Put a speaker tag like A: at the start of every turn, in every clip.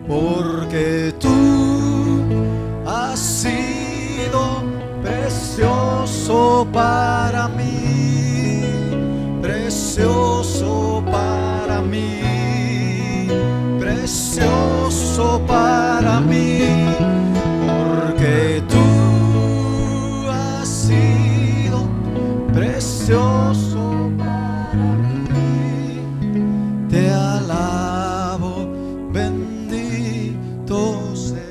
A: porque tú has sido precioso para mí, precioso para mí, precioso para mí, porque tú has sido precioso para mí. Te alabo, bendito sea.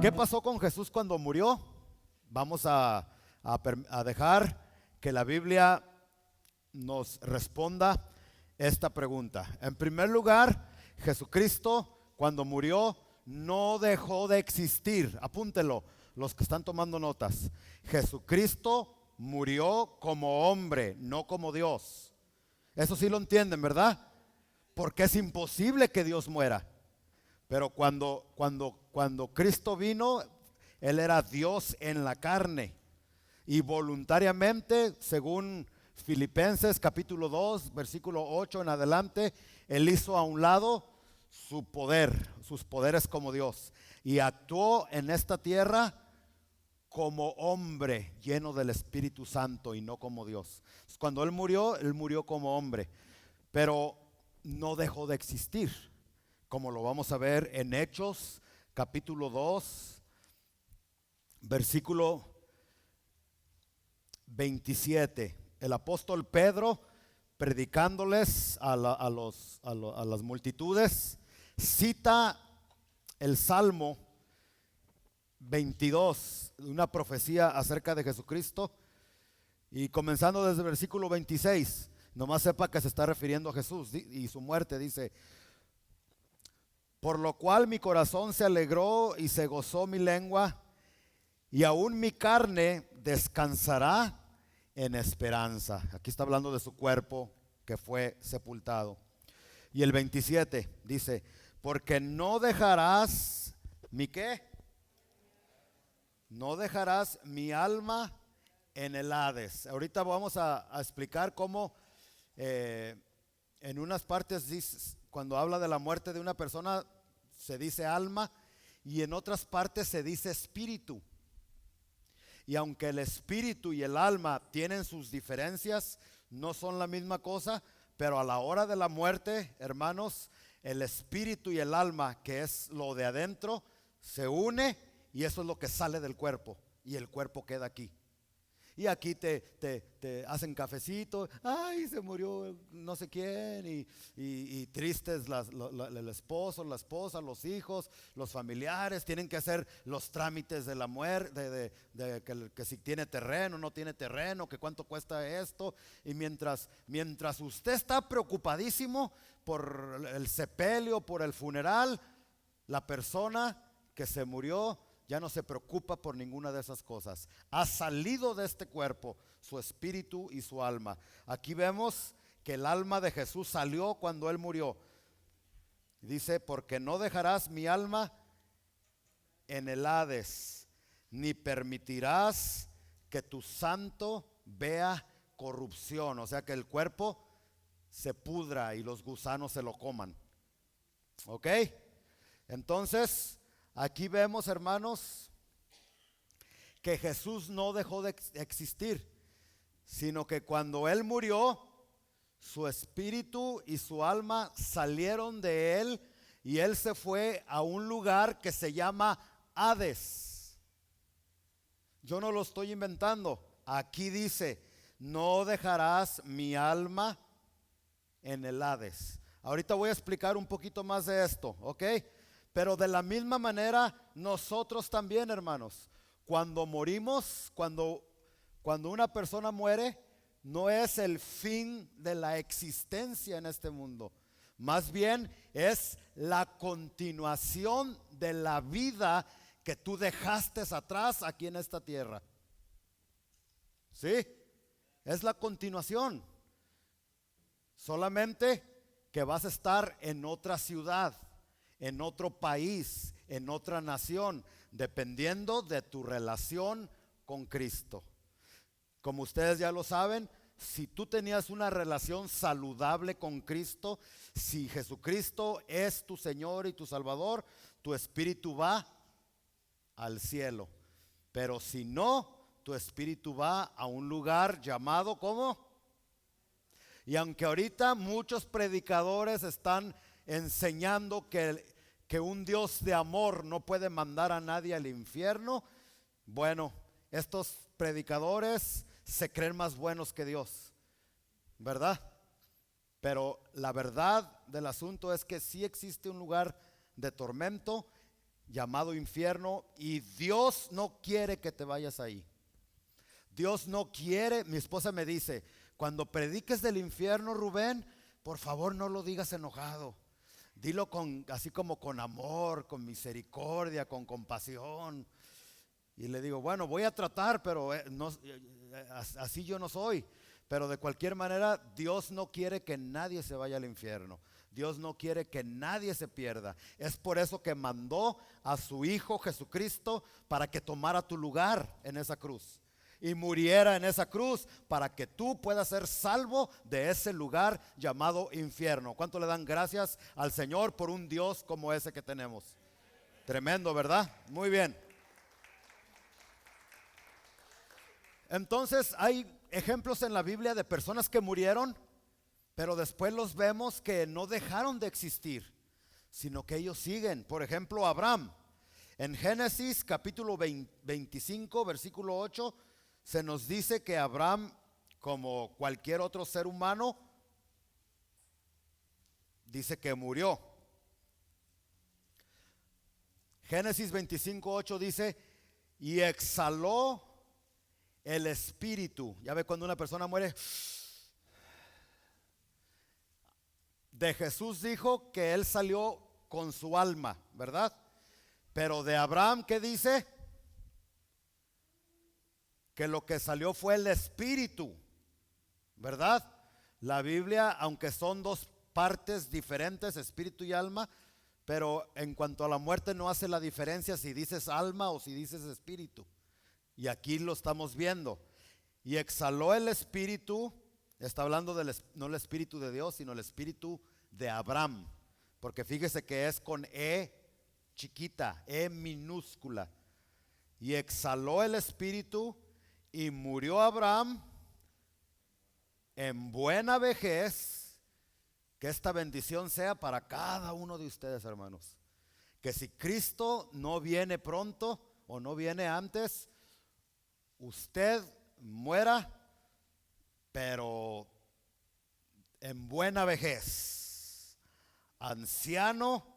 B: ¿Qué pasó con Jesús cuando murió? Vamos a dejar que la Biblia nos responda esta pregunta. En primer lugar, Jesucristo cuando murió no dejó de existir. Apúntelo, los que están tomando notas. Jesucristo murió como hombre, no como Dios. Eso sí lo entienden, ¿verdad? Porque es imposible que Dios muera. Pero cuando Cristo vino, Él era Dios en la carne. Y voluntariamente, según Filipenses capítulo 2, versículo 8 en adelante, Él hizo a un lado su poder, sus poderes como Dios. Y actuó en esta tierra como hombre lleno del Espíritu Santo y no como Dios. Cuando Él murió como hombre. Pero no dejó de existir, como lo vamos a ver en Hechos capítulo 2, versículo 27. El apóstol Pedro, predicándoles a las multitudes, cita el Salmo 22, una profecía acerca de Jesucristo, y comenzando desde el versículo 26, nomás sepa que se está refiriendo a Jesús y su muerte. Dice: por lo cual mi corazón se alegró y se gozó mi lengua, y aún mi carne descansará en esperanza. Aquí está hablando de su cuerpo que fue sepultado. Y el 27 dice: porque no dejarás mi ¿qué? No dejarás mi alma en el Hades. Ahorita vamos a explicar cómo en unas partes dice, cuando habla de la muerte de una persona se dice alma, y en otras partes se dice espíritu. Y aunque el espíritu y el alma tienen sus diferencias, no son la misma cosa, pero a la hora de la muerte, hermanos, el espíritu y el alma, que es lo de adentro, se une, y eso es lo que sale del cuerpo, y el cuerpo queda aquí. Y aquí te hacen cafecito, ay, se murió no sé quién, y tristes el esposo, la esposa, los hijos, los familiares, tienen que hacer los trámites de la muerte, que si tiene terreno, no tiene terreno, que cuánto cuesta esto. Y mientras usted está preocupadísimo por el sepelio, por el funeral, la persona que se murió ya no se preocupa por ninguna de esas cosas. Ha salido de este cuerpo su espíritu y su alma. Aquí vemos que el alma de Jesús salió cuando Él murió. Dice: porque no dejarás mi alma en el Hades, ni permitirás que tu santo vea corrupción. O sea, que el cuerpo se pudra y los gusanos se lo coman. ¿Ok? Entonces, aquí vemos, hermanos, que Jesús no dejó de existir, sino que cuando Él murió, su espíritu y su alma salieron de Él, y Él se fue a un lugar que se llama Hades. Yo no lo estoy inventando. Aquí dice: no dejarás mi alma en el Hades. Ahorita voy a explicar un poquito más de esto, ¿ok? Pero de la misma manera, nosotros también, hermanos, cuando morimos, cuando una persona muere, no es el fin de la existencia en este mundo. Más bien es la continuación de la vida que tú dejaste atrás aquí en esta tierra. ¿Sí? Es la continuación. Solamente que vas a estar en otra ciudad, en otro país, en otra nación, dependiendo de tu relación con Cristo. Como ustedes ya lo saben, si tú tenías una relación saludable con Cristo, si Jesucristo es tu Señor y tu Salvador, tu espíritu va al cielo. Pero si no, tu espíritu va a un lugar llamado ¿cómo? Y aunque ahorita muchos predicadores están enseñando que un Dios de amor no puede mandar a nadie al infierno, bueno, estos predicadores se creen más buenos que Dios, ¿verdad? Pero la verdad del asunto es que sí existe un lugar de tormento llamado infierno, y Dios no quiere que te vayas ahí. Dios no quiere. Mi esposa me dice: cuando prediques del infierno, Rubén, por favor no lo digas enojado, dilo así como con amor, con misericordia, con compasión. Y le digo, bueno, voy a tratar, pero así yo no soy. Pero de cualquier manera, Dios no quiere que nadie se vaya al infierno. Dios no quiere que nadie se pierda. Es por eso que mandó a su Hijo Jesucristo para que tomara tu lugar en esa cruz y muriera en esa cruz para que tú puedas ser salvo de ese lugar llamado infierno. ¿Cuánto le dan gracias al Señor por un Dios como ese que tenemos? Tremendo, ¿verdad? Muy bien. Entonces hay ejemplos en la Biblia de personas que murieron, pero después los vemos que no dejaron de existir, sino que ellos siguen. Por ejemplo, Abraham. En Génesis capítulo 25, versículo 8, se nos dice que Abraham, como cualquier otro ser humano, dice que murió. Génesis 25, 8 dice: y exhaló el espíritu. Ya ve cuando una persona muere. De Jesús dijo que él salió con su alma, ¿verdad? Pero de Abraham, ¿qué dice? Que lo que salió fue el espíritu, ¿verdad? La Biblia, aunque son dos partes diferentes, espíritu y alma, pero en cuanto a la muerte no hace la diferencia si dices alma o si dices espíritu. Y aquí lo estamos viendo. Y exhaló el espíritu. Está hablando no el espíritu de Dios, sino el espíritu de Abraham. Porque fíjese que es con E chiquita, E minúscula. Y exhaló el espíritu y murió Abraham en buena vejez. Que esta bendición sea para cada uno de ustedes, hermanos. Que si Cristo no viene pronto o no viene antes, usted muera, pero en buena vejez, anciano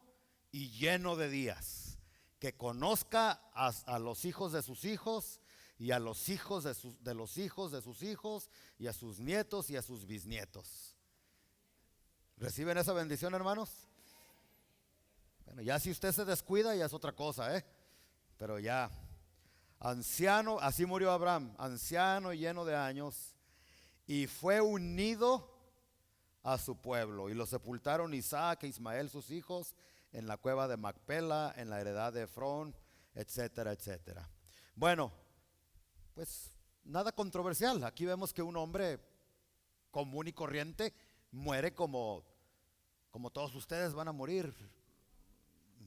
B: y lleno de días, que conozca a los hijos de sus hijos y a los hijos de los hijos de sus hijos y a sus nietos y a sus bisnietos. ¿Reciben esa bendición, hermanos? Bueno, ya si usted se descuida ya es otra cosa, pero ya. Anciano, así murió Abraham, anciano y lleno de años, y fue unido a su pueblo, y lo sepultaron Isaac e Ismael sus hijos en la cueva de Macpela, en la heredad de Efrón, etcétera, etcétera. Bueno, pues nada controversial. Aquí vemos que un hombre común y corriente muere como todos ustedes van a morir,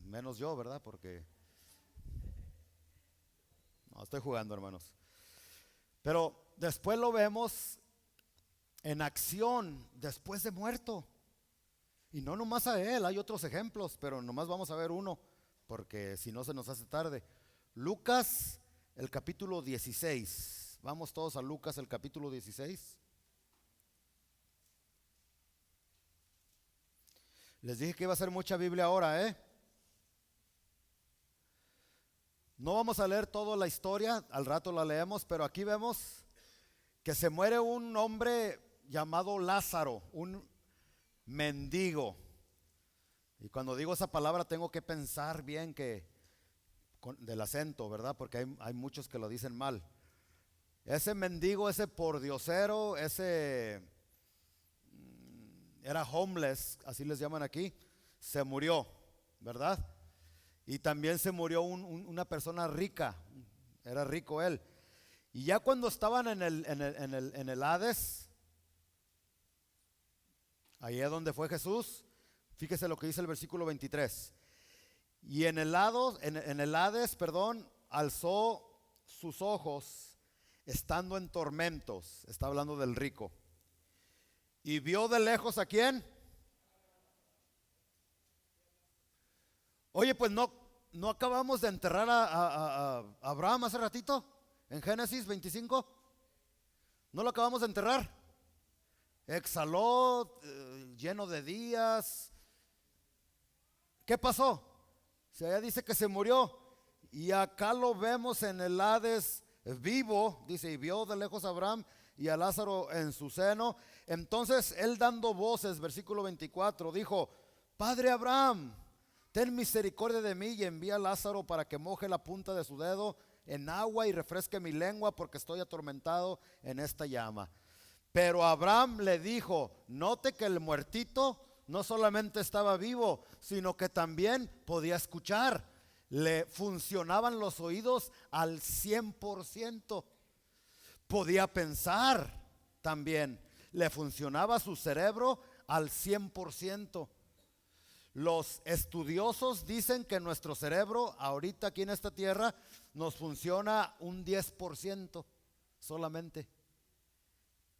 B: menos yo, ¿verdad? Porque no, estoy jugando, hermanos. Pero después lo vemos en acción después de muerto. Y no nomás a él, hay otros ejemplos, pero nomás vamos a ver uno, porque si no se nos hace tarde. Lucas, el capítulo 16. Vamos todos a Lucas, el capítulo 16. Les dije que iba a ser mucha Biblia ahora, No vamos a leer toda la historia, al rato la leemos, pero aquí vemos que se muere un hombre llamado Lázaro, un mendigo. Y cuando digo esa palabra tengo que pensar bien del acento, ¿verdad? Porque hay muchos que lo dicen mal. Ese mendigo, ese pordiosero, ese era homeless, así les llaman aquí, se murió, ¿verdad? Y también se murió una persona rica, era rico él. Y ya cuando estaban en el Hades, ahí es donde fue Jesús, fíjese lo que dice el versículo 23. Y en el Hades, perdón, alzó sus ojos estando en tormentos, está hablando del rico, y vio de lejos ¿a quién? Oye, pues no acabamos de enterrar a Abraham hace ratito, en Génesis 25, no lo acabamos de enterrar, exhaló, lleno de días. ¿Qué pasó? Si allá dice que se murió, y acá lo vemos en el Hades vivo, dice, y vio de lejos a Abraham y a Lázaro en su seno. Entonces él, dando voces, versículo 24, dijo: Padre Abraham, ten misericordia de mí y envía a Lázaro para que moje la punta de su dedo en agua y refresque mi lengua, porque estoy atormentado en esta llama. Pero Abraham le dijo: note que el muertito no solamente estaba vivo, sino que también podía escuchar. Le funcionaban los oídos al 100%. Podía pensar también. Le funcionaba su cerebro al 100%. Los estudiosos dicen que nuestro cerebro ahorita aquí en esta tierra nos funciona un 10% solamente.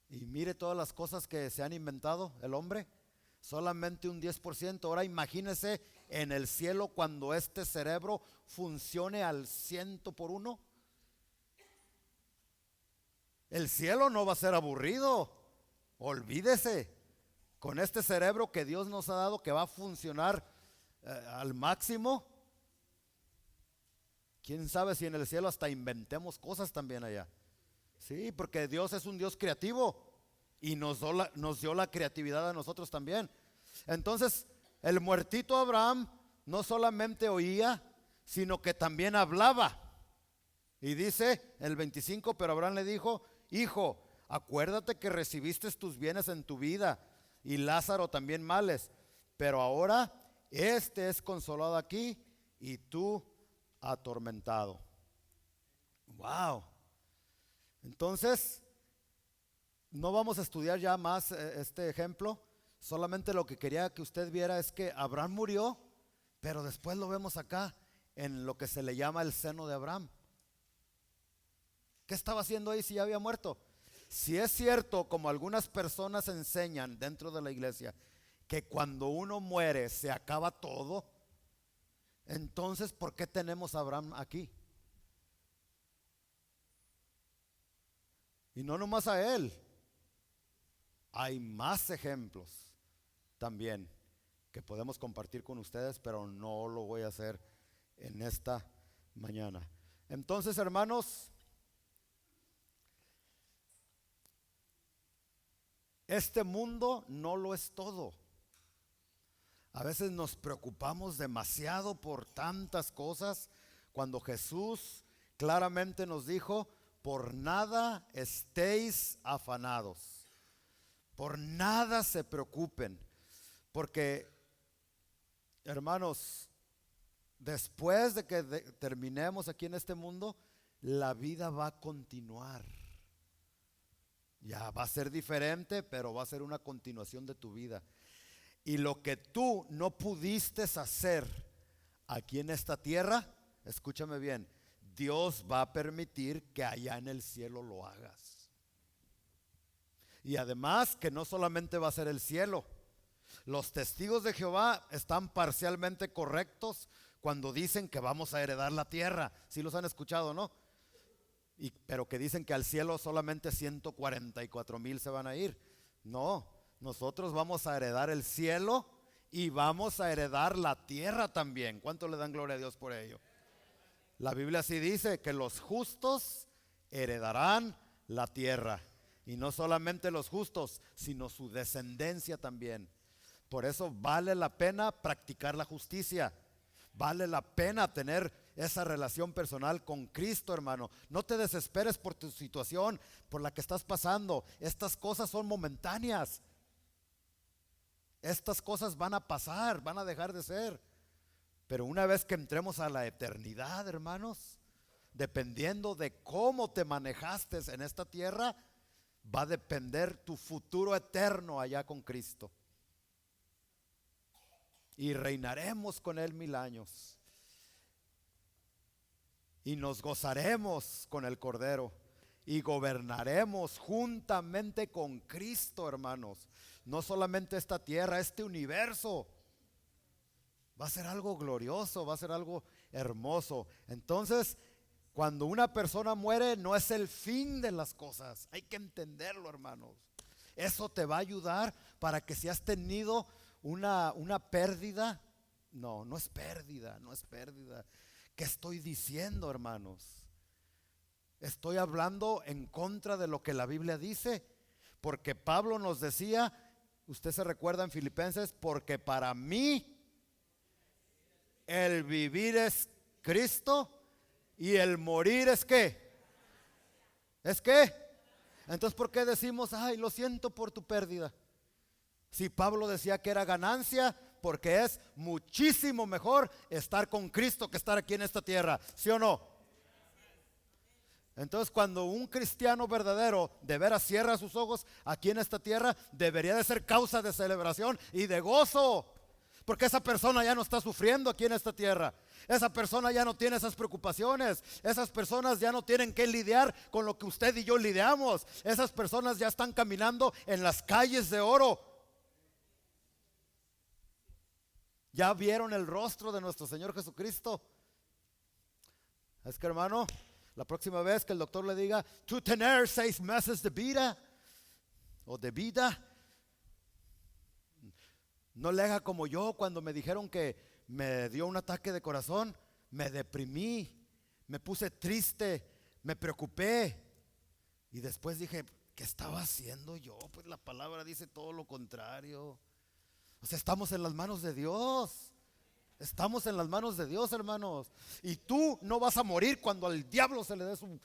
B: Y mire todas las cosas que se han inventado el hombre, solamente un 10%. Ahora imagínese en el cielo cuando este cerebro funcione al 100%. El cielo no va a ser aburrido, olvídese. Con este cerebro que Dios nos ha dado, que va a funcionar al máximo, quién sabe si en el cielo hasta inventemos cosas también allá. Sí, porque Dios es un Dios creativo y nos dio la creatividad a nosotros también. Entonces el muertito Abraham no solamente oía, sino que también hablaba. Y dice el 25, pero Abraham le dijo: hijo, acuérdate que recibiste tus bienes en tu vida, y Lázaro también males, pero ahora este es consolado aquí y tú atormentado. Wow. Entonces no vamos a estudiar ya más este ejemplo. Solamente lo que quería que usted viera es que Abraham murió, pero después lo vemos acá en lo que se le llama el seno de Abraham. ¿Qué estaba haciendo ahí si ya había muerto? Si es cierto, como algunas personas enseñan dentro de la iglesia, que cuando uno muere se acaba todo, entonces ¿por qué tenemos a Abraham aquí? Y no nomás a él, hay más ejemplos también que podemos compartir con ustedes, pero no lo voy a hacer en esta mañana. Entonces, hermanos, este mundo no lo es todo. A veces nos preocupamos demasiado por tantas cosas, cuando Jesús claramente nos dijo: por nada estéis afanados, por nada se preocupen, porque, hermanos, después de que terminemos aquí en este mundo, la vida va a continuar. Ya va a ser diferente, pero va a ser una continuación de tu vida. Y lo que tú no pudiste hacer aquí en esta tierra, escúchame bien, Dios va a permitir que allá en el cielo lo hagas. Y además que no solamente va a ser el cielo. Los testigos de Jehová están parcialmente correctos cuando dicen que vamos a heredar la tierra. Sí los han escuchado, ¿no? Pero que dicen que al cielo solamente 144,000 se van a ir. No, nosotros vamos a heredar el cielo y vamos a heredar la tierra también. ¿Cuánto le dan gloria a Dios por ello? La Biblia sí dice que los justos heredarán la tierra. Y no solamente los justos, sino su descendencia también. Por eso vale la pena practicar la justicia. Vale la pena tener esa relación personal con Cristo, hermano. No te desesperes por tu situación, por la que estás pasando. Estas cosas son momentáneas. Estas cosas van a pasar, van a dejar de ser. Pero una vez que entremos a la eternidad, hermanos, dependiendo de cómo te manejaste en esta tierra, va a depender tu futuro eterno allá con Cristo. Y reinaremos con Él 1000 años. Y nos gozaremos con el Cordero. Y gobernaremos juntamente con Cristo, hermanos. No solamente esta tierra, este universo. Va a ser algo glorioso, va a ser algo hermoso. Entonces, cuando una persona muere, no es el fin de las cosas. Hay que entenderlo, hermanos. Eso te va a ayudar para que si has tenido una pérdida. No, no es pérdida, no es pérdida. ¿Qué estoy diciendo, hermanos? Estoy hablando en contra de lo que la Biblia dice, porque Pablo nos decía, usted se recuerda en Filipenses, porque para mí el vivir es Cristo y el morir es ¿qué? ¿Es qué? Entonces, ¿por qué decimos, ay, lo siento por tu pérdida? Si Pablo decía que era ganancia, porque es muchísimo mejor estar con Cristo que estar aquí en esta tierra, ¿sí o no? Entonces, cuando un cristiano verdadero de veras cierra sus ojos aquí en esta tierra, debería de ser causa de celebración y de gozo, porque esa persona ya no está sufriendo aquí en esta tierra. Esa persona ya no tiene esas preocupaciones. Esas personas ya no tienen que lidiar con lo que usted y yo lidiamos. Esas personas ya están caminando en las calles de oro. Ya vieron el rostro de nuestro Señor Jesucristo. Es que, hermano, la próxima vez que el doctor le diga, tú tener 6 meses de vida o de vida, no le haga como yo cuando me dijeron que me dio un ataque de corazón. Me deprimí, me puse triste, me preocupé y después dije, ¿qué estaba haciendo yo? Pues la palabra dice todo lo contrario. O sea, estamos en las manos de Dios. Estamos en las manos de Dios, hermanos. Y tú no vas a morir cuando al diablo se le dé su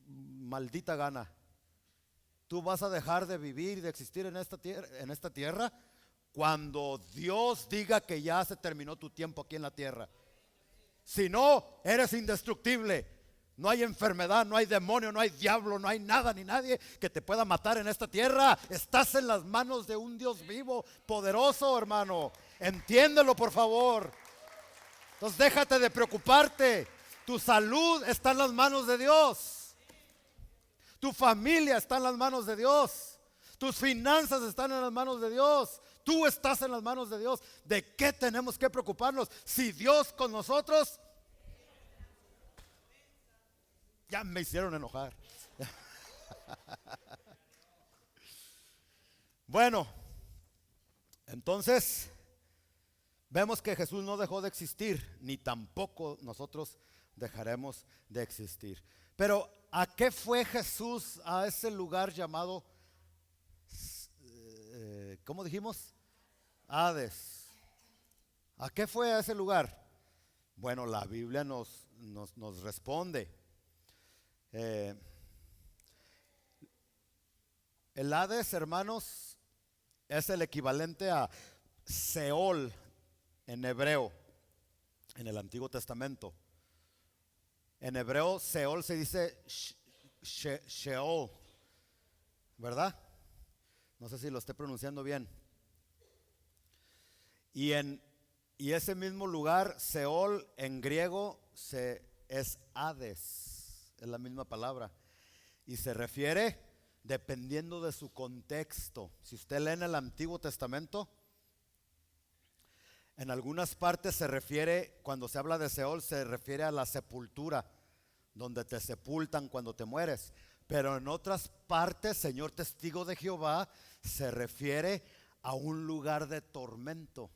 B: maldita gana. Tú vas a dejar de vivir y de existir en esta tierra cuando Dios diga que ya se terminó tu tiempo aquí en la tierra. Si no, eres indestructible. No hay enfermedad, no hay demonio, no hay diablo, no hay nada ni nadie que te pueda matar en esta tierra. Estás en las manos de un Dios vivo, poderoso, hermano. Entiéndelo, por favor. Entonces déjate de preocuparte. Tu salud está en las manos de Dios. Tu familia está en las manos de Dios. Tus finanzas están en las manos de Dios. Tú estás en las manos de Dios. ¿De qué tenemos que preocuparnos? Si Dios con nosotros. Ya me hicieron enojar. Bueno, entonces vemos que Jesús no dejó de existir, ni tampoco nosotros dejaremos de existir. Pero ¿a qué fue Jesús a ese lugar llamado, ¿cómo dijimos? Hades. ¿A qué fue a ese lugar? Bueno, la Biblia nos responde. El Hades, hermanos, es el equivalente a Seol en hebreo, en el Antiguo Testamento. En hebreo, Seol se dice Sheol, ¿verdad? No sé si lo estoy pronunciando bien. Y ese mismo lugar, Seol, en griego, es Hades. Es la misma palabra y se refiere dependiendo de su contexto. Si usted lee en el Antiguo Testamento, en algunas partes se refiere, cuando se habla de Seol, se refiere a la sepultura, donde te sepultan cuando te mueres. Pero en otras partes, Señor Testigo de Jehová, se refiere a un lugar de tormento,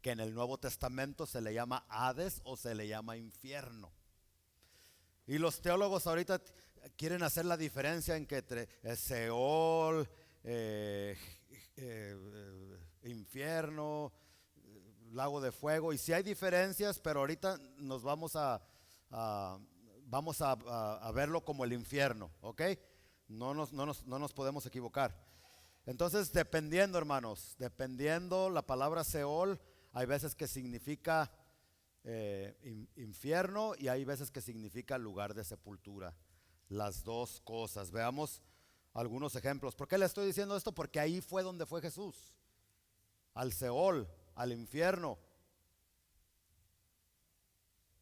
B: que en el Nuevo Testamento se le llama Hades o se le llama infierno. Y los teólogos ahorita quieren hacer la diferencia entre Seol, infierno, lago de fuego. Y sí hay diferencias, pero ahorita nos vamos a verlo como el infierno, ¿ok? No nos podemos equivocar. Entonces, dependiendo, hermanos, dependiendo la palabra Seol, hay veces que significa infierno y hay veces que significa lugar de sepultura. Las dos cosas. Veamos algunos ejemplos. ¿Por qué le estoy diciendo esto? Porque ahí fue donde fue Jesús, al Seol, al infierno.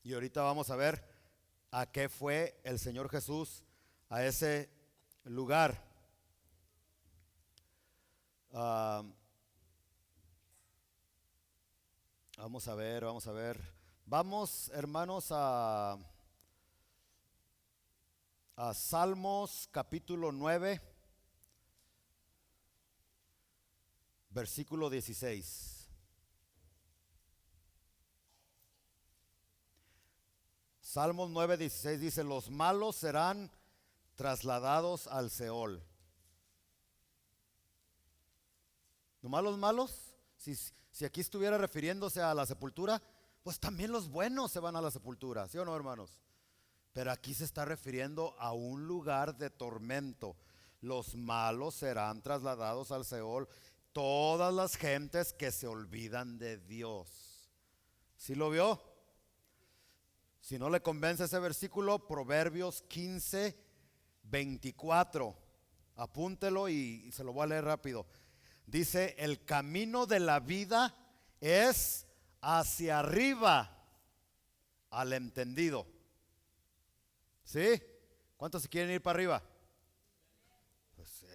B: Y ahorita vamos a ver a qué fue el Señor Jesús a ese lugar. Vamos a ver, vamos a ver. Vamos, hermanos, a Salmos capítulo 9, versículo 16. Salmos 9, 16 dice: los malos serán trasladados al Seol. ¿Nomás los malos? Si aquí estuviera refiriéndose a la sepultura, pues también los buenos se van a la sepultura, ¿sí o no, hermanos? Pero aquí se está refiriendo a un lugar de tormento. Los malos serán trasladados al Seol, todas las gentes que se olvidan de Dios. ¿Sí lo vio? Si no le convence ese versículo, Proverbios 15, 24. Apúntelo y se lo voy a leer rápido. Dice: el camino de la vida es hacia arriba al entendido. ¿Sí? ¿Cuántos se quieren ir para arriba? Pues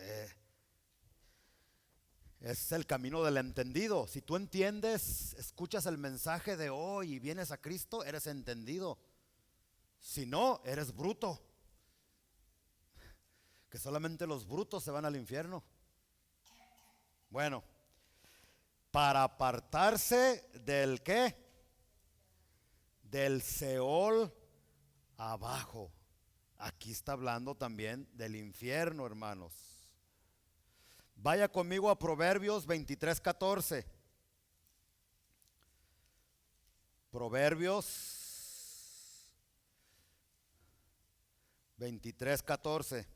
B: es el camino del entendido. Si tú entiendes, escuchas el mensaje de hoy y vienes a Cristo, eres entendido. Si no, eres bruto. Que solamente los brutos se van al infierno. Bueno, para apartarse del ¿qué? Del Seol abajo. Aquí está hablando también del infierno, hermanos. Vaya conmigo a Proverbios 23, 14. Proverbios 23, 14.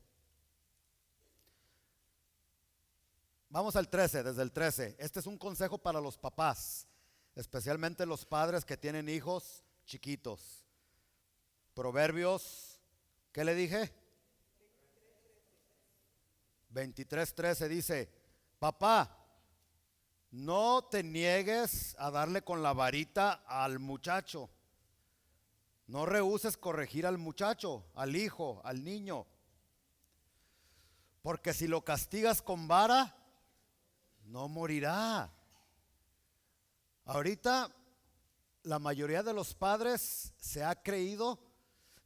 B: Vamos al 13, desde el 13. Este es un consejo para los papás, especialmente los padres que tienen hijos chiquitos. Proverbios, ¿qué le dije? 23:13 dice: papá, no te niegues a darle con la varita al muchacho. No rehúses corregir al muchacho, al hijo, al niño. Porque si lo castigas con vara, no morirá. Ahorita la mayoría de los padres se ha creído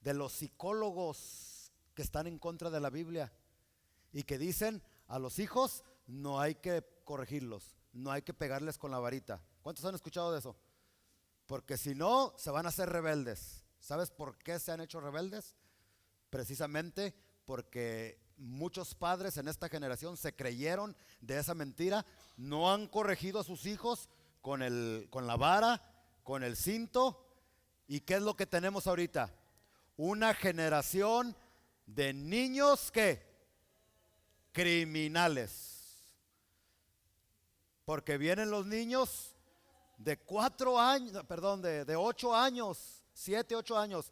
B: de los psicólogos que están en contra de la Biblia y que dicen a los hijos no hay que corregirlos, no hay que pegarles con la varita. ¿Cuántos han escuchado de eso? Porque si no, se van a hacer rebeldes. ¿Sabes por qué se han hecho rebeldes? Precisamente porque muchos padres en esta generación se creyeron de esa mentira, no han corregido a sus hijos con la vara, con el cinto. ¿Y qué es lo que tenemos ahorita? Una generación de niños que criminales. Porque vienen los niños de 4 años, perdón, de 8 años, 7, 8 años,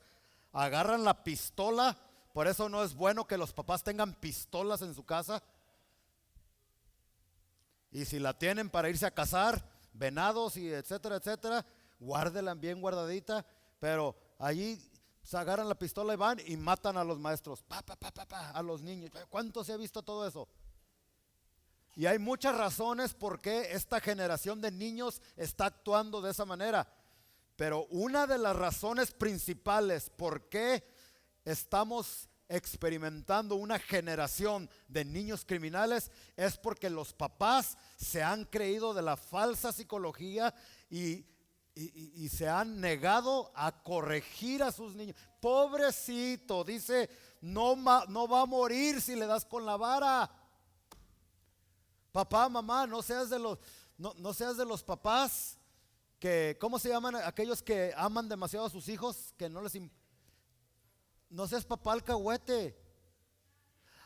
B: agarran la pistola. Por eso no es bueno que los papás tengan pistolas en su casa. Y si la tienen para irse a cazar, venados y etcétera, etcétera, guárdenla bien guardadita. Pero allí se agarran la pistola y van y matan a los maestros, a los niños. ¿Cuánto se ha visto todo eso? Y hay muchas razones por qué esta generación de niños está actuando de esa manera. Pero una de las razones principales por qué estamos experimentando una generación de niños criminales es porque los papás se han creído de la falsa psicología y se han negado a corregir a sus niños. Pobrecito, dice, no va a morir si le das con la vara. Papá, mamá, no seas de los papás que, ¿cómo se llaman aquellos que aman demasiado a sus hijos? Que no seas papá alcahuete.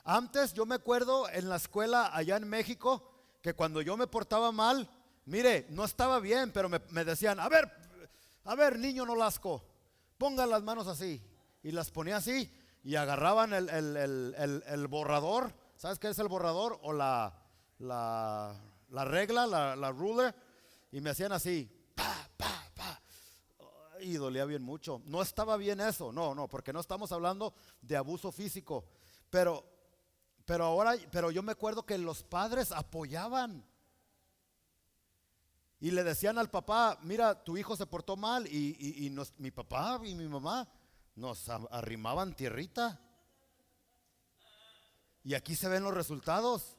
B: Antes yo me acuerdo en la escuela allá en México que cuando yo me portaba mal, mire, no estaba bien, pero me decían, a ver, niño nolasco, ponga las manos así. Y las ponía así y agarraban el borrador. ¿Sabes qué es el borrador? O la regla, la ruler. Y me hacían así, pa, pa, pa. Y dolía bien mucho. No estaba bien eso, no, porque no estamos hablando de abuso físico. Pero yo me acuerdo que los padres apoyaban. Y le decían al papá, mira, tu hijo se portó mal. Mi papá y mi mamá nos arrimaban tierrita. Y aquí se ven los resultados.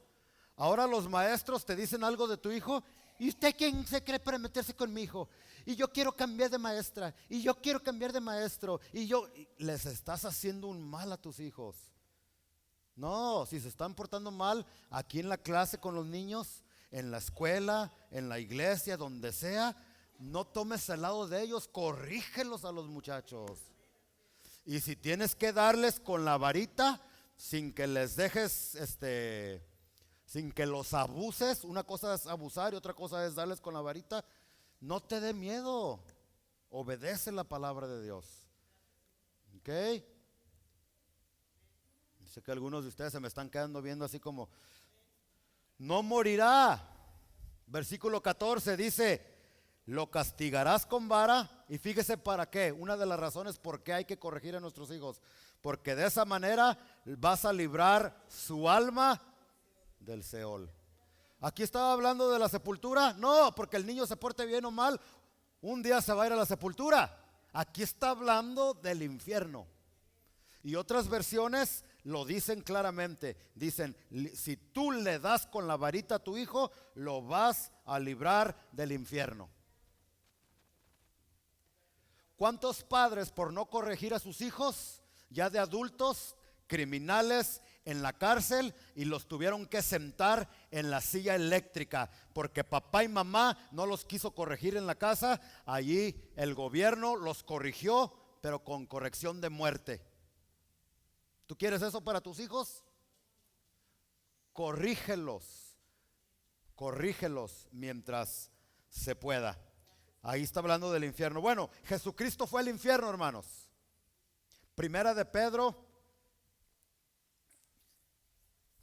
B: Ahora los maestros te dicen algo de tu hijo. ¿Y usted quién se cree para meterse con mi hijo? Y yo quiero cambiar de maestra. Y yo quiero cambiar de maestro. Y les estás haciendo un mal a tus hijos. No, si se están portando mal aquí en la clase con los niños, en la escuela, en la iglesia, donde sea, no tomes el lado de ellos, corrígelos a los muchachos. Y si tienes que darles con la varita, sin que les dejes, sin que los abuses, una cosa es abusar y otra cosa es darles con la varita, no te dé miedo, obedece la palabra de Dios. ¿Ok? Sé que algunos de ustedes se me están quedando viendo así como, no morirá. Versículo 14 dice, lo castigarás con vara. Y fíjese para qué, una de las razones por qué hay que corregir a nuestros hijos, porque de esa manera vas a librar su alma del Seol. Aquí estaba hablando de la sepultura. No, porque el niño se porte bien o mal, un día se va a ir a la sepultura. Aquí está hablando del infierno. Y otras versiones lo dicen claramente. Dicen, si tú le das con la varita a tu hijo, lo vas a librar del infierno. ¿Cuántos padres por no corregir a sus hijos, ya de adultos, criminales, en la cárcel, y los tuvieron que sentar en la silla eléctrica porque papá y mamá no los quiso corregir en la casa? Allí el gobierno los corrigió, pero con corrección de muerte. ¿Tú quieres eso para tus hijos? Corrígelos mientras se pueda. Ahí está hablando del infierno. Bueno, Jesucristo fue al infierno, hermanos. Primera de Pedro,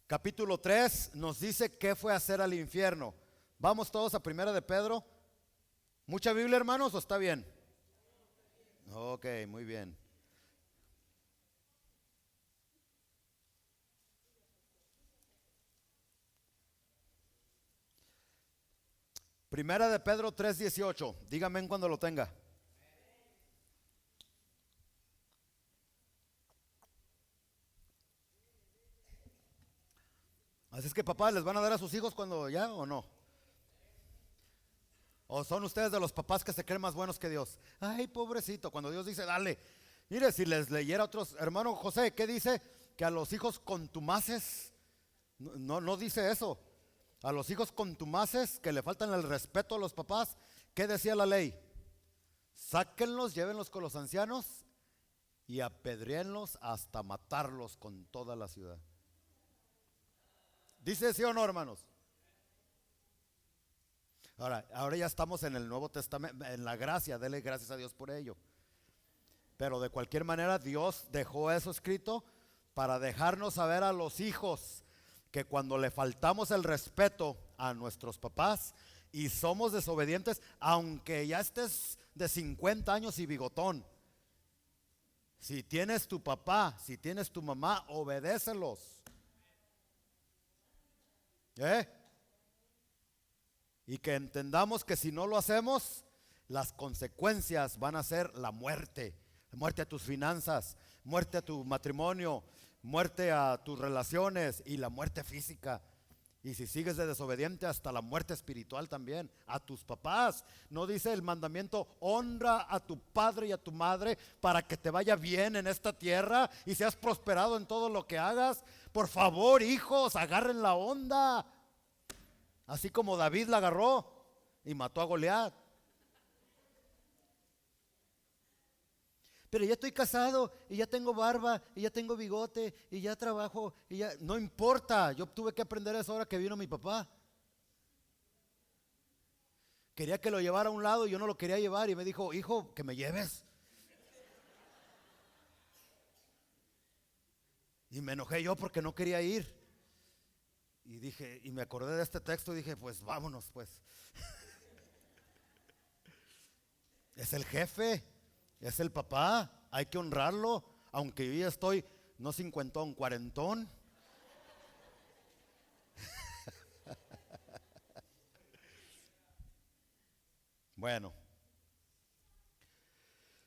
B: capítulo 3, nos dice qué fue a hacer al infierno. Vamos todos a Primera de Pedro. ¿Mucha Biblia, hermanos, o está bien? Ok, muy bien. Primera de Pedro 3:18. Dígame cuando lo tenga. Así es que papá, ¿les van a dar a sus hijos cuando ya o no? ¿O son ustedes de los papás que se creen más buenos que Dios? Ay, pobrecito, cuando Dios dice dale. Mire, si les leyera otros, hermano José, ¿qué dice? Que a los hijos contumaces, no dice eso. A los hijos contumaces que le faltan el respeto a los papás, ¿qué decía la ley? Sáquenlos, llévenlos con los ancianos y apedréenlos hasta matarlos con toda la ciudad. ¿Dice sí o no, hermanos? Ahora ya estamos en el Nuevo Testamento, en la gracia, dele gracias a Dios por ello. Pero de cualquier manera Dios dejó eso escrito para dejarnos saber a los hijos que cuando le faltamos el respeto a nuestros papás y somos desobedientes, aunque ya estés de 50 años y bigotón, si tienes tu papá, si tienes tu mamá, obedécelos. Y que entendamos que si no lo hacemos, las consecuencias van a ser la muerte. Muerte a tus finanzas, muerte a tu matrimonio, muerte a tus relaciones y la muerte física. Y si sigues de desobediente, hasta la muerte espiritual también. A tus papás. ¿No dice el mandamiento: honra a tu padre y a tu madre para que te vaya bien en esta tierra y seas prosperado en todo lo que hagas? Por favor, hijos, agarren la onda. Así como David la agarró y mató a Goliat. pero ya estoy casado y ya tengo barba y ya tengo bigote y ya trabajo y ya, no importa, yo tuve que aprender eso ahora que vino mi papá. Quería que lo llevara a un lado y yo no lo quería llevar y me dijo, hijo, que me lleves. Y me enojé yo porque no quería ir. Y dije, y me acordé de este texto y dije, pues vámonos pues. Es el jefe, es el papá, hay que honrarlo, aunque yo ya estoy, no cincuentón, cuarentón. Bueno,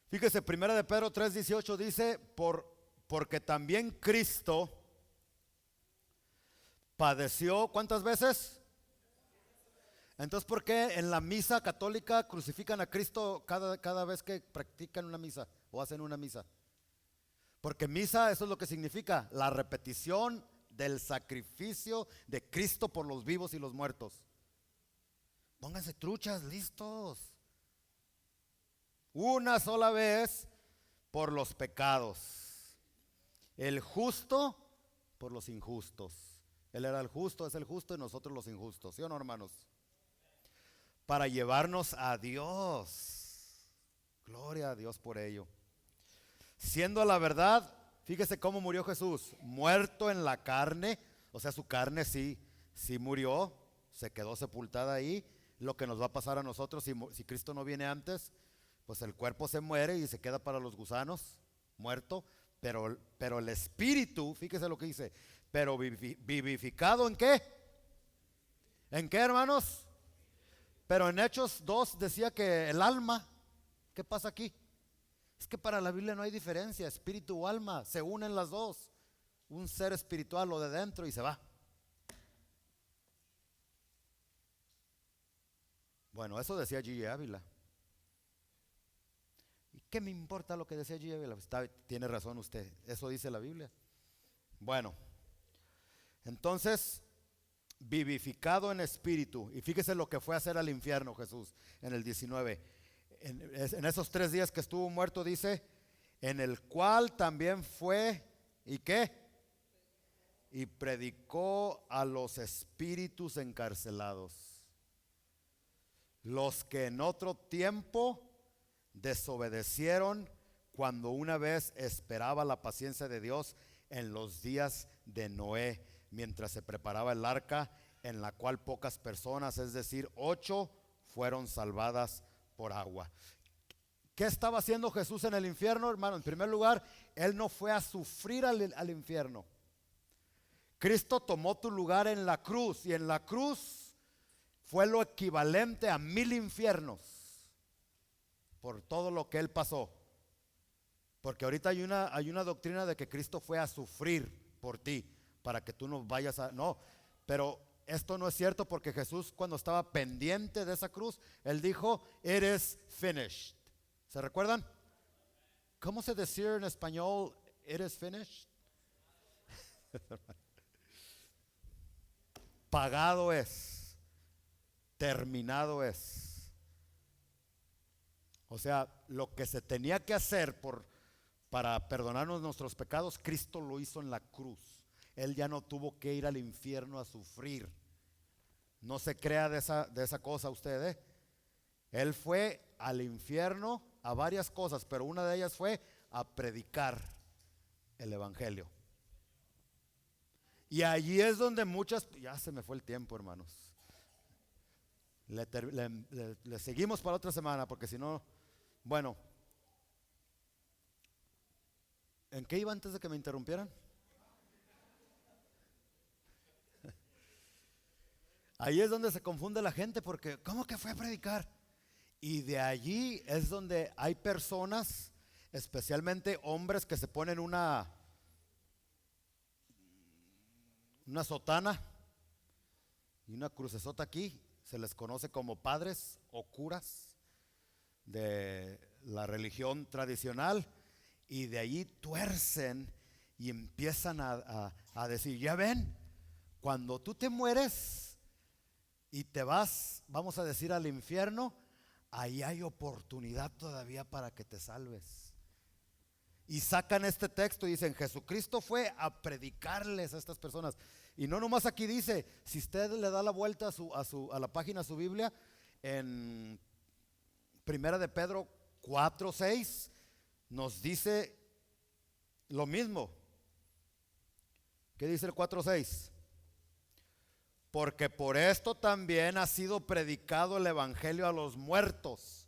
B: fíjese, primera de Pedro 3:18 dice, porque también Cristo padeció, ¿cuántas veces? Entonces, ¿por qué en la misa católica crucifican a Cristo cada vez que practican una misa o hacen una misa? Porque misa, eso es lo que significa, la repetición del sacrificio de Cristo por los vivos y los muertos. Pónganse truchas, listos. Una sola vez por los pecados. El justo por los injustos. Él era el justo, es el justo y nosotros los injustos. ¿Sí o no, hermanos? Para llevarnos a Dios. Gloria a Dios por ello. Siendo la verdad, fíjese cómo murió Jesús. Muerto en la carne, o sea, su carne sí murió, se quedó sepultada ahí. Lo que nos va a pasar a nosotros si Cristo no viene antes, pues el cuerpo se muere y se queda para los gusanos, muerto. Pero el espíritu, fíjese lo que dice, pero vivificado ¿en qué? ¿En qué, hermanos? Pero en Hechos 2 decía que el alma, ¿qué pasa aquí? Es que para la Biblia no hay diferencia, espíritu o alma, se unen las dos. Un ser espiritual o de dentro y se va. Bueno, eso decía G. Ávila. ¿Y qué me importa lo que decía G. Ávila? Tiene razón usted, eso dice la Biblia. Bueno, entonces, vivificado en espíritu. Y fíjese lo que fue a hacer al infierno Jesús en el 19. En esos 3 días que estuvo muerto, dice, en el cual también fue, ¿y qué? Y predicó a los espíritus encarcelados, los que en otro tiempo desobedecieron cuando una vez esperaba la paciencia de Dios en los días de Noé, mientras se preparaba el arca, en la cual pocas personas, es decir, 8, fueron salvadas por agua. ¿Qué estaba haciendo Jesús en el infierno, hermano? En primer lugar, Él no fue a sufrir al infierno. Cristo tomó tu lugar en la cruz, y en la cruz fue lo equivalente a 1000 infiernos por todo lo que Él pasó. Porque ahorita hay una doctrina de que Cristo fue a sufrir por ti, para que tú no vayas a... No, pero esto no es cierto, porque Jesús, cuando estaba pendiente de esa cruz, Él dijo, it is finished. ¿Se recuerdan? ¿Cómo se decía en español, it is finished? Pagado es, terminado es. O sea, lo que se tenía que hacer para perdonarnos nuestros pecados, Cristo lo hizo en la cruz. Él ya no tuvo que ir al infierno a sufrir. No se crea de esa cosa usted, ¿eh? Él fue al infierno a varias cosas, pero una de ellas fue a predicar el evangelio. Y allí es donde ya se me fue el tiempo, hermanos. Le seguimos para otra semana, porque si no, bueno. ¿En qué iba antes de que me interrumpieran? Ahí es donde se confunde la gente, porque ¿cómo que fue a predicar? Y de allí es donde hay personas, especialmente hombres, que se ponen una sotana y una crucesota aquí. Se les conoce como padres o curas de la religión tradicional, y de allí tuercen y empiezan a decir, ya ven, cuando tú te mueres y te vas, vamos a decir, al infierno, ahí hay oportunidad todavía para que te salves. Y sacan este texto y dicen, Jesucristo fue a predicarles a estas personas. Y no nomás aquí dice, si usted le da la vuelta a la página de su Biblia, en Primera de Pedro 4:6, nos dice lo mismo. ¿Qué dice el 4:6? Porque por esto también ha sido predicado el evangelio a los muertos.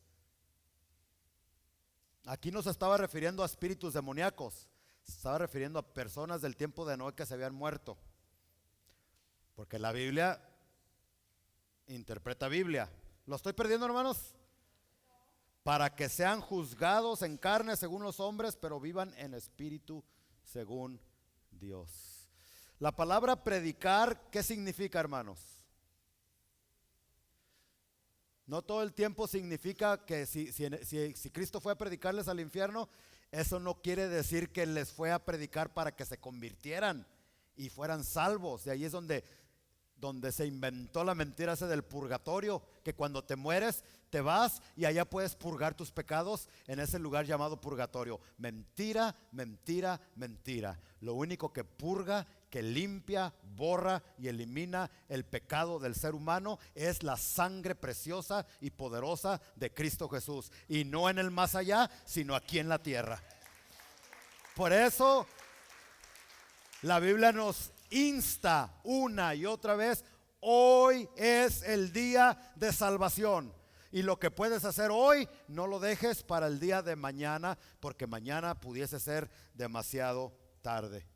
B: Aquí no se estaba refiriendo a espíritus demoníacos, se estaba refiriendo a personas del tiempo de Noé que se habían muerto. Porque la Biblia interpreta Biblia. ¿Lo estoy perdiendo, hermanos? Para que sean juzgados en carne según los hombres, pero vivan en espíritu según Dios. La palabra predicar, ¿qué significa, hermanos? No todo el tiempo significa que si Cristo fue a predicarles al infierno, eso no quiere decir que les fue a predicar para que se convirtieran y fueran salvos. De ahí es donde se inventó la mentira esa del purgatorio, que cuando te mueres te vas y allá puedes purgar tus pecados en ese lugar llamado purgatorio. Mentira, mentira, mentira. Lo único que purga, que limpia, borra y elimina el pecado del ser humano es la sangre preciosa y poderosa de Cristo Jesús, y no en el más allá, sino aquí en la tierra. Por eso la Biblia nos insta una y otra vez: hoy es el día de salvación. Y lo que puedes hacer hoy, no lo dejes para el día de mañana, porque mañana pudiese ser demasiado tarde.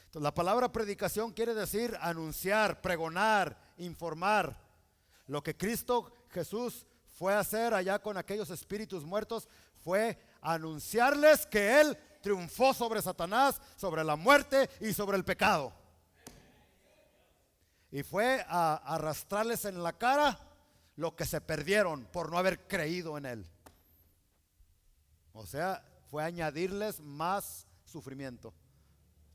B: Entonces, la palabra predicación quiere decir anunciar, pregonar, informar. Lo que Cristo Jesús fue a hacer allá con aquellos espíritus muertos fue anunciarles que Él triunfó sobre Satanás, sobre la muerte y sobre el pecado. Y fue a arrastrarles en la cara lo que se perdieron por no haber creído en Él. O sea, fue a añadirles más sufrimiento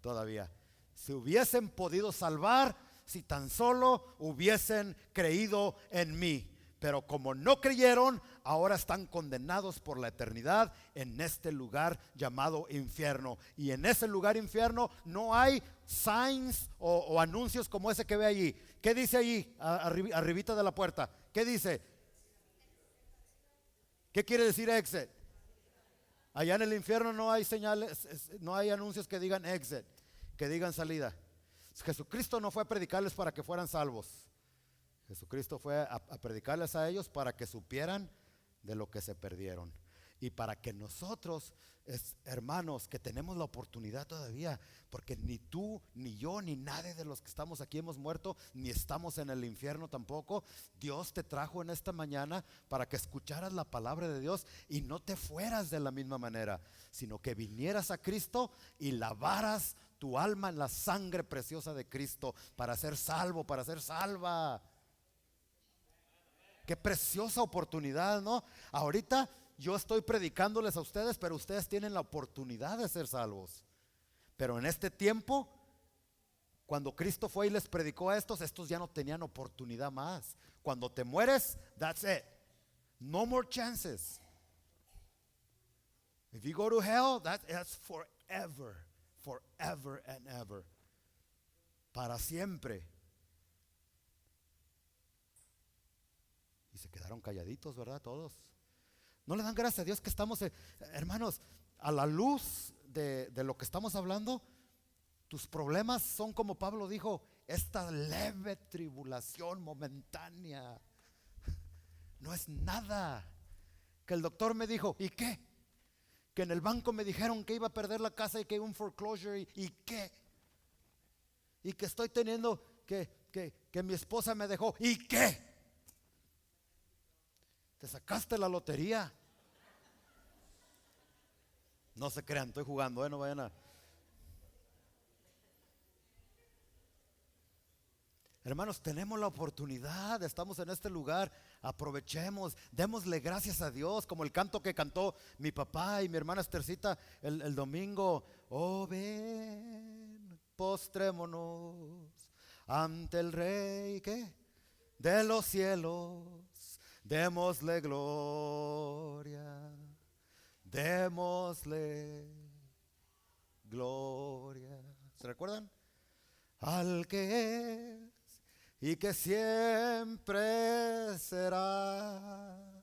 B: todavía. Se hubiesen podido salvar si tan solo hubiesen creído en mí. Pero como no creyeron, ahora están condenados por la eternidad en este lugar llamado infierno. Y en ese lugar infierno no hay signs o anuncios como ese que ve allí. ¿Qué dice allí, arribita de la puerta? ¿Qué dice? ¿Qué quiere decir exit? Allá en el infierno no hay señales, no hay anuncios que digan exit, que digan salida. Jesucristo no fue a predicarles para que fueran salvos. Jesucristo fue a predicarles a ellos para que supieran de lo que se perdieron. Y para que nosotros, hermanos, que tenemos la oportunidad todavía, porque ni tú, ni yo, ni nadie de los que estamos aquí hemos muerto, ni estamos en el infierno tampoco. Dios te trajo en esta mañana para que escucharas la palabra de Dios y no te fueras de la misma manera, sino que vinieras a Cristo y lavaras tu alma en la sangre preciosa de Cristo para ser salvo, para ser salva. Qué preciosa oportunidad, ¿no? Ahorita yo estoy predicándoles a ustedes, pero ustedes tienen la oportunidad de ser salvos. Pero en este tiempo, cuando Cristo fue y les predicó a estos ya no tenían oportunidad más. Cuando te mueres, that's it. No more chances. If you go to hell, that's forever, forever and ever. Para siempre. Y se quedaron calladitos, ¿verdad? Todos. ¿No le dan gracias a Dios que estamos, hermanos, a la luz de lo que estamos hablando? Tus problemas son, como Pablo dijo, esta leve tribulación momentánea. No es nada. Que el doctor me dijo, ¿y qué? Que en el banco me dijeron que iba a perder la casa y que un foreclosure, ¿y qué? Y que estoy teniendo que mi esposa me dejó, ¿y qué? Te sacaste la lotería. No se crean, estoy jugando, no vayan a. Hermanos, tenemos la oportunidad, estamos en este lugar, aprovechemos, démosle gracias a Dios, como el canto que cantó mi papá y mi hermana Estercita el domingo. Oh, ven, postrémonos ante el Rey, ¿qué? De los cielos. Démosle gloria, démosle gloria. ¿Se recuerdan? Al que es y que siempre será.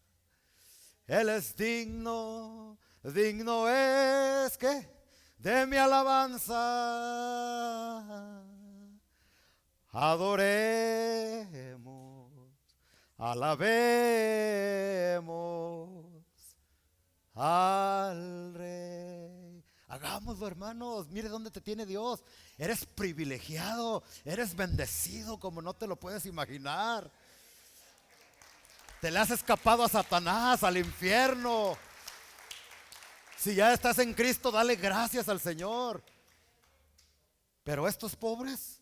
B: Él es digno, digno es que de mi alabanza. Adoremos, alabemos al Rey. Hagámoslo, hermanos. Mire dónde te tiene Dios. Eres privilegiado, eres bendecido como no te lo puedes imaginar. Te le has escapado a Satanás, al infierno. Si ya estás en Cristo, dale gracias al Señor. Pero estos pobres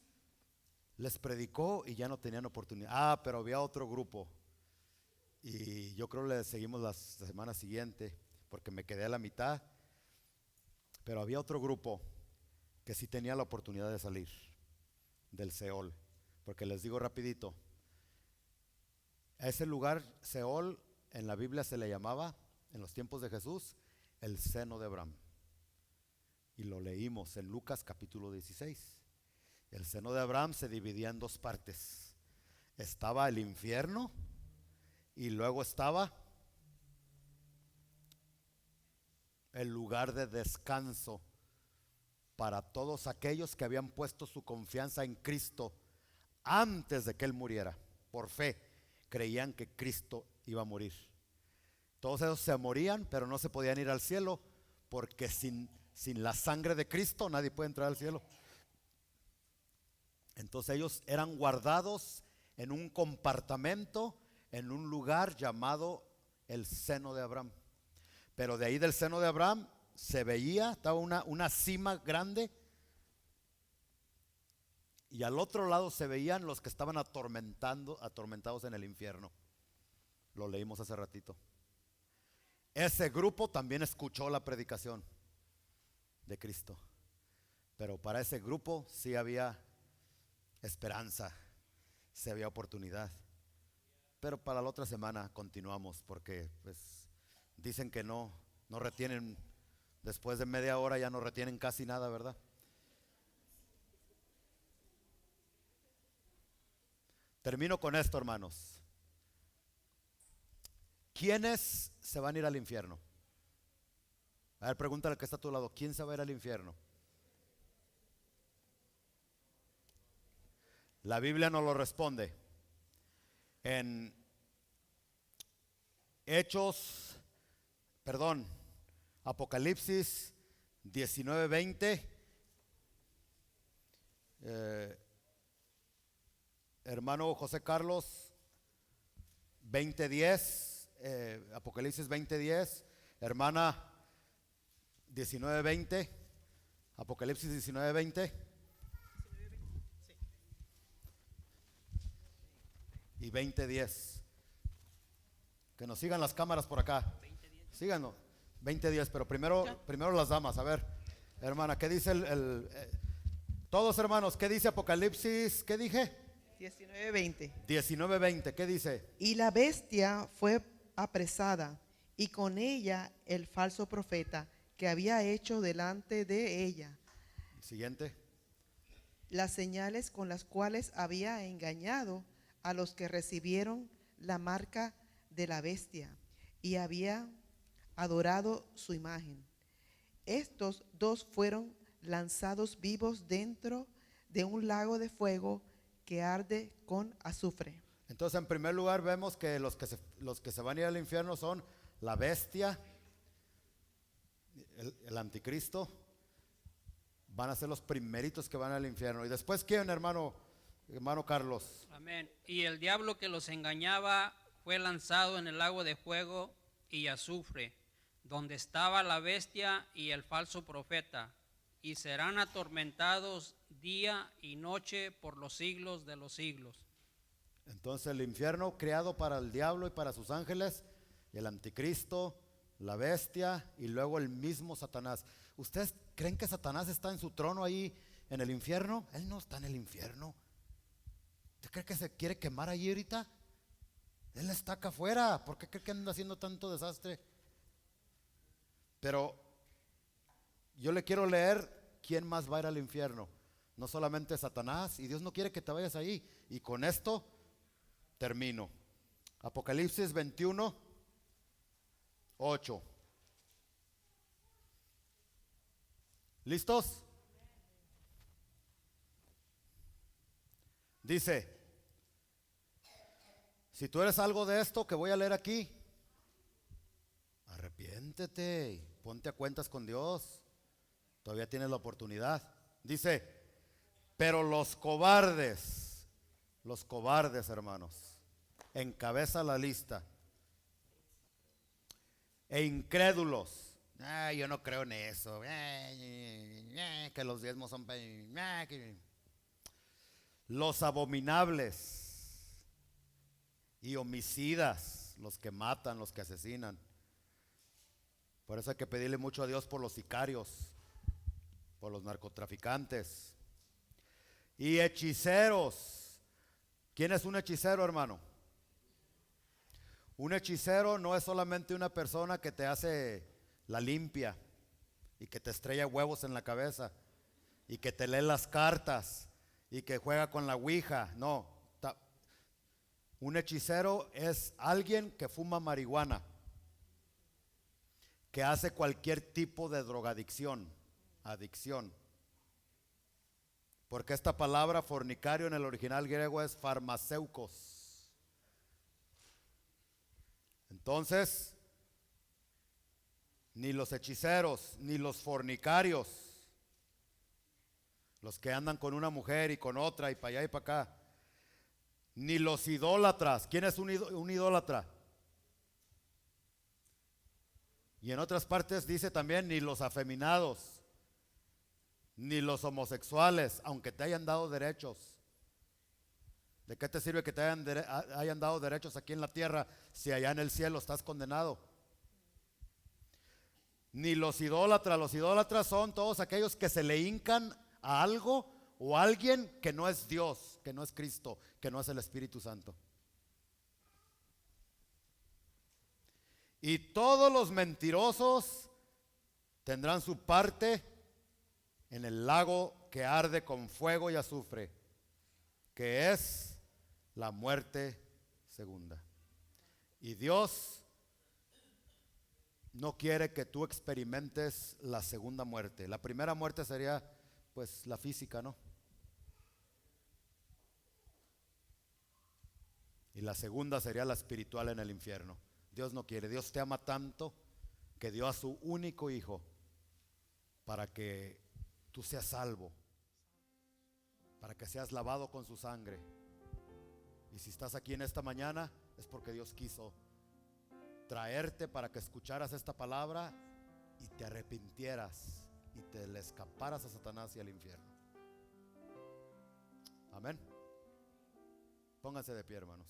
B: les predicó y ya no tenían oportunidad. Ah, pero había otro grupo. Y yo creo que le seguimos la semana siguiente, porque me quedé a la mitad. Pero había otro grupo que sí tenía la oportunidad de salir del Seol. Porque les digo rapidito, a ese lugar Seol en la Biblia se le llamaba, en los tiempos de Jesús, el seno de Abraham. Y lo leímos en Lucas capítulo 16. El seno de Abraham se dividía en dos partes. Estaba el infierno y luego estaba el lugar de descanso para todos aquellos que habían puesto su confianza en Cristo antes de que Él muriera. Por fe, creían que Cristo iba a morir. Todos ellos se morían, pero no se podían ir al cielo, porque sin la sangre de Cristo nadie puede entrar al cielo. Entonces ellos eran guardados en un compartimento, en un lugar llamado el seno de Abraham. Pero de ahí del seno de Abraham se veía, estaba una cima grande, y al otro lado se veían los que estaban atormentados en el infierno. Lo leímos hace ratito. Ese grupo también escuchó la predicación de Cristo, pero para ese grupo sí había esperanza, sí había oportunidad. Pero para la otra semana continuamos, porque pues dicen que no retienen, después de media hora ya no retienen casi nada, ¿verdad? Termino con esto, hermanos. ¿Quiénes se van a ir al infierno? A ver, pregúntale al que está a tu lado, ¿quién se va a ir al infierno? La Biblia nos lo responde. En Apocalipsis 19:20. Hermano José Carlos, 20:10. Apocalipsis 20:10. Hermana, 19:20. Apocalipsis 19:20. Y 20:10. Que nos sigan las cámaras por acá. Síganos. 20:10, pero primero las damas. A ver, hermana, ¿qué dice todos, hermanos, qué dice Apocalipsis? ¿Qué dije?
C: 19:20.
B: 19:20, ¿qué dice?
C: Y la bestia fue apresada, y con ella el falso profeta que había hecho delante de ella
B: Siguiente.
C: las señales con las cuales había engañado a los que recibieron la marca de la bestia y había adorado su imagen. Estos dos fueron lanzados vivos dentro de un lago de fuego que arde con azufre.
B: Entonces, en primer lugar, vemos que los que se van a ir al infierno son la bestia, el anticristo. Van a ser los primeritos que van al infierno. ¿Y después quién, hermano Carlos?
D: Amén. Y el diablo que los engañaba fue lanzado en el lago de fuego y azufre, donde estaba la bestia y el falso profeta, y serán atormentados día y noche por los siglos de los siglos.
B: Entonces el infierno creado para el diablo y para sus ángeles, el anticristo, la bestia y luego el mismo Satanás. ¿Ustedes creen que Satanás está en su trono ahí en el infierno? Él no está en el infierno. ¿Usted cree que se quiere quemar ahí ahorita? Él está acá afuera. ¿Por qué cree que anda haciendo tanto desastre? Pero yo le quiero leer ¿quién más va a ir al infierno? No solamente Satanás, y Dios no quiere que te vayas ahí. Y con esto termino. Apocalipsis 21, 8. ¿Listos? Dice, si tú eres algo de esto que voy a leer aquí, arrepiéntete y ponte a cuentas con Dios. Todavía tienes la oportunidad. Dice, pero los cobardes, hermanos, encabeza la lista. E incrédulos. Yo no creo en eso. Que los diezmos son... Los abominables y homicidas, los que matan, los que asesinan. Por eso hay que pedirle mucho a Dios por los sicarios, por los narcotraficantes y hechiceros. ¿Quién es un hechicero, hermano? Un hechicero no es solamente una persona que te hace la limpia y que te estrella huevos en la cabeza y que te lee las cartas y que juega con la ouija. No, un hechicero es alguien que fuma marihuana, que hace cualquier tipo de drogadicción, adicción. Porque esta palabra fornicario en el original griego es farmacéucos. Entonces, ni los hechiceros, ni los fornicarios, los que andan con una mujer y con otra y para allá y para acá, ni los idólatras. ¿Quién es un idólatra? Y en otras partes dice también ni los afeminados, ni los homosexuales, aunque te hayan dado derechos. ¿De qué te sirve que te hayan dado derechos aquí en la tierra si allá en el cielo estás condenado? Ni los idólatras son todos aquellos que se le hincan a algo o a alguien que no es Dios, que no es Cristo, que no es el Espíritu Santo. Y todos los mentirosos tendrán su parte en el lago que arde con fuego y azufre, que es la muerte segunda. Y Dios no quiere que tú experimentes la segunda muerte. La primera muerte sería pues la física, ¿no? Y la segunda sería la espiritual en el infierno. Dios no quiere. Dios te ama tanto que dio a su único hijo para que tú seas salvo, para que seas lavado con su sangre. Y si estás aquí en esta mañana es porque Dios quiso traerte para que escucharas esta palabra y te arrepintieras y te le escaparas a Satanás y al infierno. Amén. Pónganse de pie, hermanos.